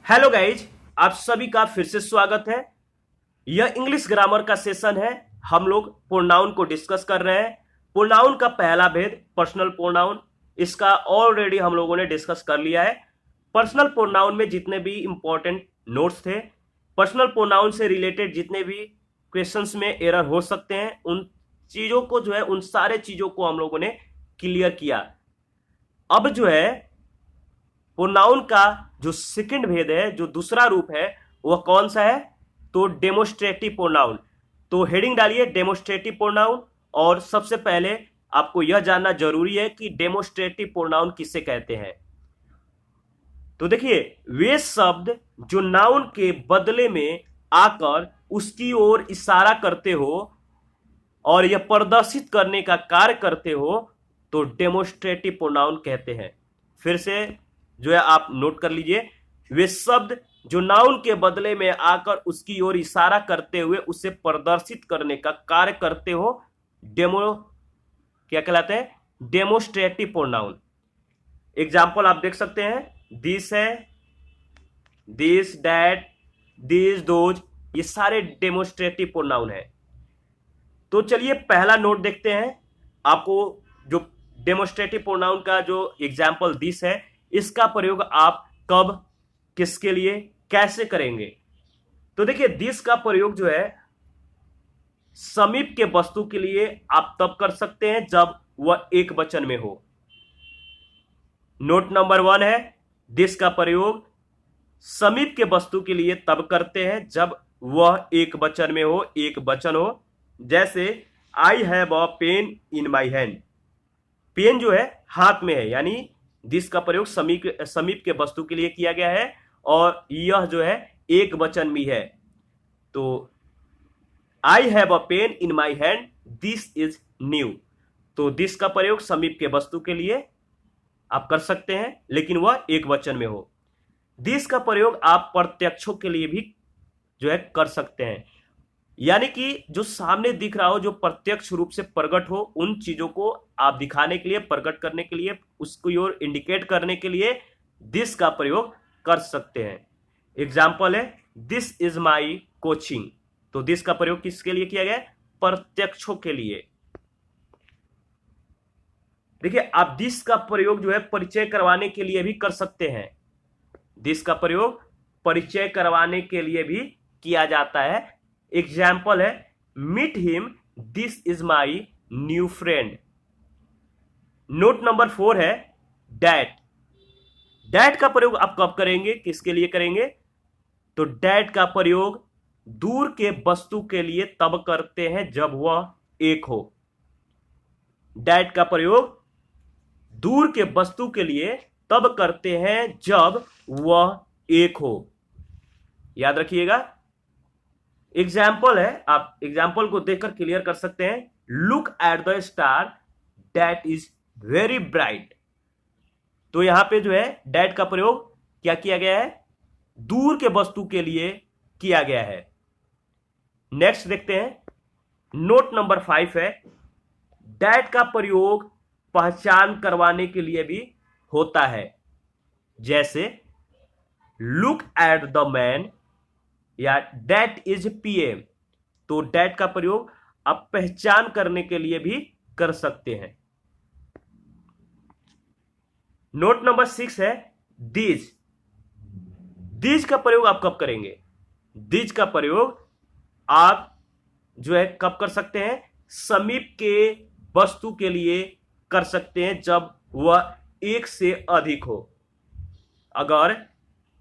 Hello guys, आप सभी का फिर से स्वागत है। यह इंग्लिश ग्रामर का सेशन है। हम लोग प्रोनाउन को डिस्कस कर रहे हैं। प्रोनाउन का पहला भेद पर्सनल प्रोनाउन, इसका ऑलरेडी हम लोगों ने डिस्कस कर लिया है। पर्सनल प्रोनाउन में जितने भी इंपॉर्टेंट नोट्स थे, पर्सनल प्रोनाउन से रिलेटेड जितने भी क्वेश्चंस में एरर हो सकते हैं, उन चीजों को जो है, उन सारे चीजों को हम लोगों ने क्लियर किया। अब जो है प्रोनाउन का जो सेकंड भेद है, जो दूसरा रूप है, वह कौन सा है? तो डेमोस्ट्रेटिव प्रोनाउन। तो हेडिंग डालिए डेमोस्ट्रेटिव प्रोनाउन। और सबसे पहले आपको यह जानना जरूरी है कि डेमोस्ट्रेटिव प्रोनाउन किसे कहते हैं। तो देखिए, वे शब्द जो नाउन के बदले में आकर उसकी ओर इशारा करते हो और यह प्रदर्शित करने का कार्य करते हो, तो डेमोस्ट्रेटिव प्रोनाउन कहते हैं। फिर से जो है आप नोट कर लीजिए, वे शब्द जो नाउन के बदले में आकर उसकी ओर इशारा करते हुए उसे प्रदर्शित करने का कार्य करते हो, क्या कहलाते हैं? Demonstrative pronoun. एग्जाम्पल आप देख सकते हैं, दिस है, दिस, दैट, दिस, दोज, ये सारे डेमोस्ट्रेटिव प्रोनाउन है। तो चलिए पहला नोट देखते हैं। आपको जो डेमोस्ट्रेटिव प्रोनाउन का जो एग्जाम्पल दिस है, इसका प्रयोग आप कब, किसके लिए, कैसे करेंगे? तो देखिए, दिस का प्रयोग जो है समीप के वस्तु के लिए आप तब कर सकते हैं जब वह एक वचन में हो। नोट नंबर 1 है, दिस का प्रयोग समीप के वस्तु के लिए तब करते हैं जब वह एक वचन में हो, एक वचन हो। जैसे I have a pen in my hand. Pen जो है हाथ में है, यानी दिस का प्रयोग समीप के वस्तु के लिए किया गया है और यह जो है एक वचन में है। तो आई have a pen in my hand, this is new. तो दिस का प्रयोग समीप के वस्तु के लिए आप कर सकते हैं, लेकिन वह एक वचन में हो। दिस का प्रयोग आप प्रत्यक्षों के लिए भी जो है कर सकते हैं, यानी कि जो सामने दिख रहा हो, जो प्रत्यक्ष रूप से प्रकट हो, उन चीजों को आप दिखाने के लिए, प्रकट करने के लिए, उसकी ओर इंडिकेट करने के लिए दिस का प्रयोग कर सकते हैं। एग्जाम्पल है, दिस इज माई कोचिंग। तो दिस का प्रयोग किसके लिए किया गया? प्रत्यक्षों के लिए। देखिए, आप दिस का प्रयोग जो है परिचय करवाने के लिए भी कर सकते हैं। दिस का प्रयोग परिचय करवाने के लिए भी किया जाता है। एग्जाम्पल है, meet him, this is my new friend. Note number 4 है, डैट। डैट का प्रयोग आप कब करेंगे, किसके लिए करेंगे? तो डैट का प्रयोग दूर के वस्तु के लिए तब करते हैं जब वह एक हो। डैट का प्रयोग दूर के वस्तु के लिए तब करते हैं जब वह एक हो। याद रखिएगा। एग्जाम्पल है, आप एग्जाम्पल को देखकर क्लियर कर सकते हैं। Look at the star that is very bright. तो यहां पे जो है डैट का प्रयोग क्या किया गया है? दूर के वस्तु के लिए किया गया है। नेक्स्ट देखते हैं, नोट नंबर 5 है, डैट का प्रयोग पहचान करवाने के लिए भी होता है। जैसे लुक एट द मैन या दैट इज पीएम। तो डैट का प्रयोग आप पहचान करने के लिए भी कर सकते हैं। नोट नंबर 6 है, दिस। दिस का प्रयोग आप कब करेंगे? दिस का प्रयोग आप जो है कब कर सकते हैं? समीप के वस्तु के लिए कर सकते हैं जब वह एक से अधिक हो। अगर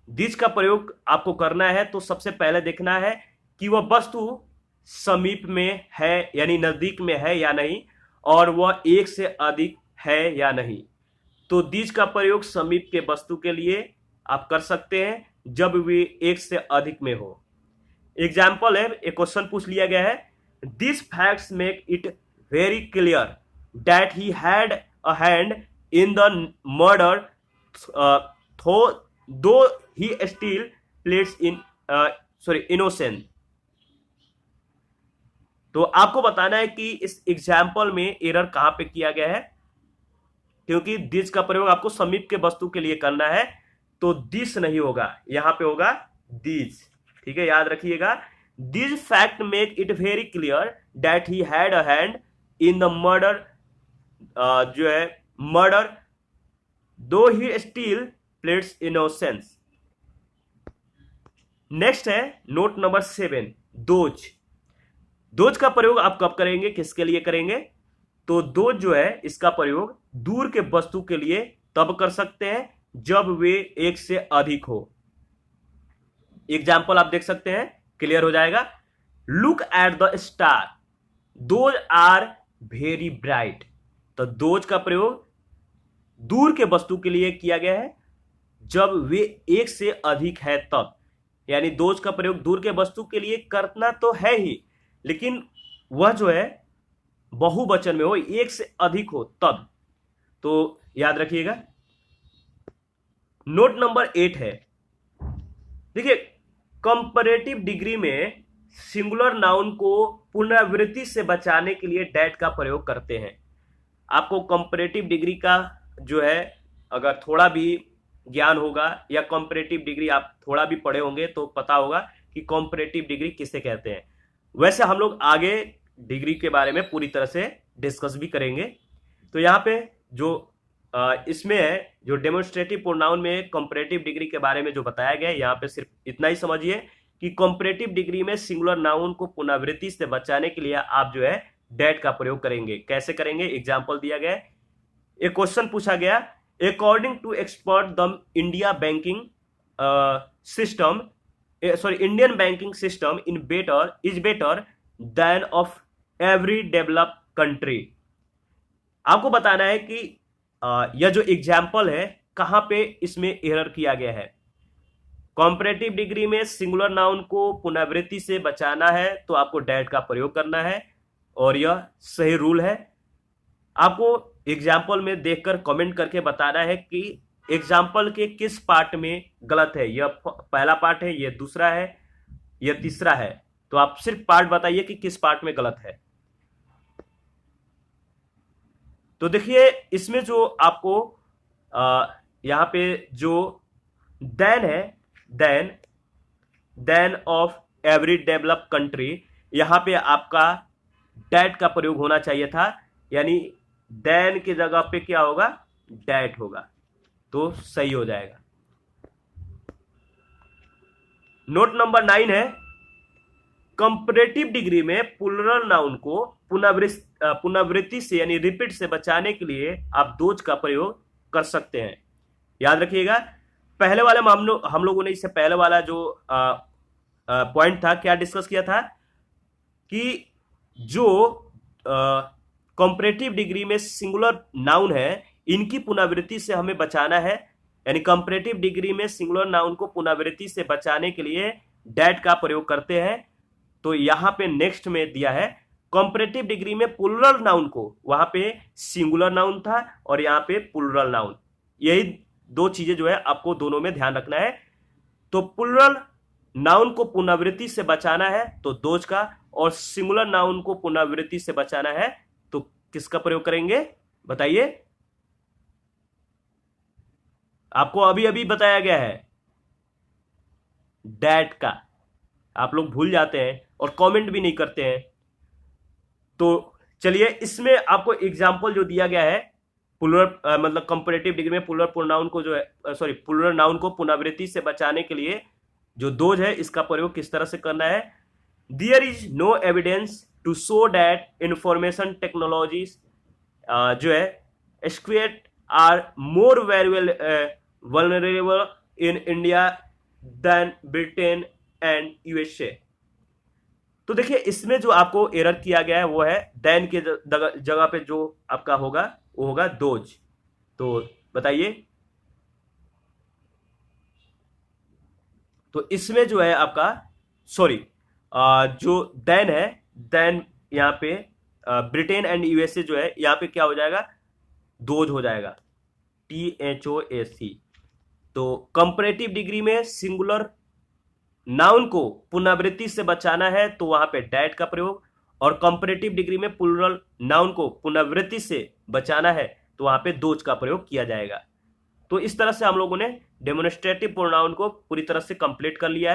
दिस का प्रयोग आपको करना है तो सबसे पहले देखना है कि वह वस्तु समीप में है, यानी नजदीक में है या नहीं, और वह एक से अधिक है या नहीं। तो दिस का प्रयोग समीप के वस्तु के लिए आप कर सकते हैं जब वे एक से अधिक में हो। एग्जाम्पल है, एक क्वेश्चन पूछ लिया गया है, this facts make it very clear that he had a hand in the murder दो ही स्टिल प्लेड्स इनोसेंट। तो आपको बताना है कि इस एग्जाम्पल में एरर कहां पे किया गया है, क्योंकि दिस का प्रयोग आपको समीप के वस्तु के लिए करना है, तो दिस नहीं होगा, यहां पे होगा दीज। ठीक है, याद रखिएगा। This fact make it very clear that he had a hand in the murder, जो है मर्डर, दो ही स्टिल प्लेड्स इनोसेंस। नेक्स्ट है नोट नंबर 7, दोज। दोज का प्रयोग आप कब करेंगे, किसके लिए करेंगे? तो दोज जो है इसका प्रयोग दूर के वस्तु के लिए तब कर सकते हैं जब वे एक से अधिक हो। एग्जाम्पल आप देख सकते हैं, क्लियर हो जाएगा। Look at the star, those are very bright. तो दोज का प्रयोग दूर के वस्तु के लिए किया गया है जब वे एक से अधिक है तब। यानी दोज का प्रयोग दूर के वस्तु के लिए करना तो है ही, लेकिन वह जो है बहुवचन में हो, एक से अधिक हो तब। तो याद रखिएगा। नोट नंबर 8 है, देखिए कंपैरेटिव डिग्री में सिंगुलर नाउन को पुनरावृत्ति से बचाने के लिए डैट का प्रयोग करते हैं। आपको कंपैरेटिव डिग्री का जो है अगर थोड़ा भी ज्ञान होगा या कंपैरेटिव डिग्री आप थोड़ा भी पढ़े होंगे तो पता होगा कि कंपैरेटिव डिग्री किसे कहते हैं। वैसे हम लोग आगे डिग्री के बारे में पूरी तरह से डिस्कस भी करेंगे। तो यहाँ पे जो इसमें है, जो डेमोन्स्ट्रेटिव प्रोनाउन में कंपैरेटिव डिग्री के बारे में जो बताया गया है, यहाँ पे सिर्फ इतना ही समझिए कि कंपैरेटिव डिग्री में सिंगुलर नाउन को पुनरावृत्ति से बचाने के लिए आप जो है डैट का प्रयोग करेंगे। कैसे करेंगे, एग्जाम्पल दिया गया है। एक क्वेश्चन पूछा गया, according to expert the India banking system, sorry Indian banking system in better is better than of every developed country. आपको बताना है कि यह जो एग्जाम्पल है कहां पे इसमें एरर किया गया है। कॉम्परेटिव डिग्री में सिंगुलर नाउन को पुनरावृत्ति से बचाना है तो आपको डैट का प्रयोग करना है और यह सही रूल है। आपको एग्जाम्पल में देखकर कमेंट करके बताना है कि एग्जाम्पल के किस पार्ट में गलत है। यह पहला पार्ट है, यह दूसरा है, यह तीसरा है। तो आप सिर्फ पार्ट बताइए कि किस पार्ट में गलत है। तो देखिए इसमें जो आपको यहां पे जो देन है, than of every developed country, यहां पे आपका डैट का प्रयोग होना चाहिए था, यानी देन की जगह पे क्या होगा, डैट होगा, तो सही हो जाएगा। नोट नंबर 9 है, कंपैरेटिव डिग्री में प्लूरल नाउन को पुनरावृत्ति से यानी रिपीट से बचाने के लिए आप दोज का प्रयोग कर सकते हैं। याद रखिएगा, पहले वाले मामलों हम लोगों ने इससे पहले वाला जो पॉइंट था क्या डिस्कस किया था कि जो कंपैरेटिव डिग्री में सिंगुलर नाउन है इनकी पुनरावृत्ति से हमें बचाना है। यानी कंपैरेटिव डिग्री में सिंगुलर नाउन को पुनरावृत्ति से बचाने के लिए डैट का प्रयोग करते हैं। तो यहां पे नेक्स्ट में दिया है कंपैरेटिव डिग्री में प्लूरल नाउन को, वहां पे सिंगुलर नाउन था और यहां पे प्लूरल नाउन। यही दो चीजें जो है आपको दोनों में ध्यान रखना है। तो प्लूरल नाउन को पुनरावृत्ति से बचाना है तो दोज का, और सिंगुलर नाउन को पुनरावृत्ति से बचाना है तो किसका प्रयोग करेंगे बताइए। आपको अभी अभी बताया गया है डैट का, आप लोग भूल जाते हैं और कमेंट भी नहीं करते हैं। तो चलिए इसमें आपको एग्जाम्पल जो दिया गया है प्लूरल मतलब कंपैरेटिव डिग्री में प्लूरल प्रोनाउन को जो है सॉरी प्लूरल नाउन को पुनरावृत्ति से बचाने के लिए जो दोज है इसका प्रयोग किस तरह से करना है। There is no evidence to show that information technologies जो है squat are more vulnerable in India than Britain and USA. तो देखिए इसमें जो आपको एरर किया गया है वो है देन के जगह पे जो आपका होगा वो होगा दोज। तो बताइए, तो इसमें जो है आपका सॉरी जो देन है, देन यहां पे ब्रिटेन एंड यूएसए जो है यहां पे क्या हो जाएगा, दोज हो जाएगा, THOAC। तो कंपैरेटिव डिग्री में सिंगुलर नाउन को पुनरावृत्ति से बचाना है तो वहां पे डैट का प्रयोग, और कंपैरेटिव डिग्री में प्लूरल नाउन को पुनरावृत्ति से बचाना है तो वहां पे दोज का प्रयोग किया जाएगा। तो इस तरह से हम लोगों ने डेमोन्स्ट्रेटिव प्रोनाउन को पूरी तरह से कंप्लीट कर लिया है।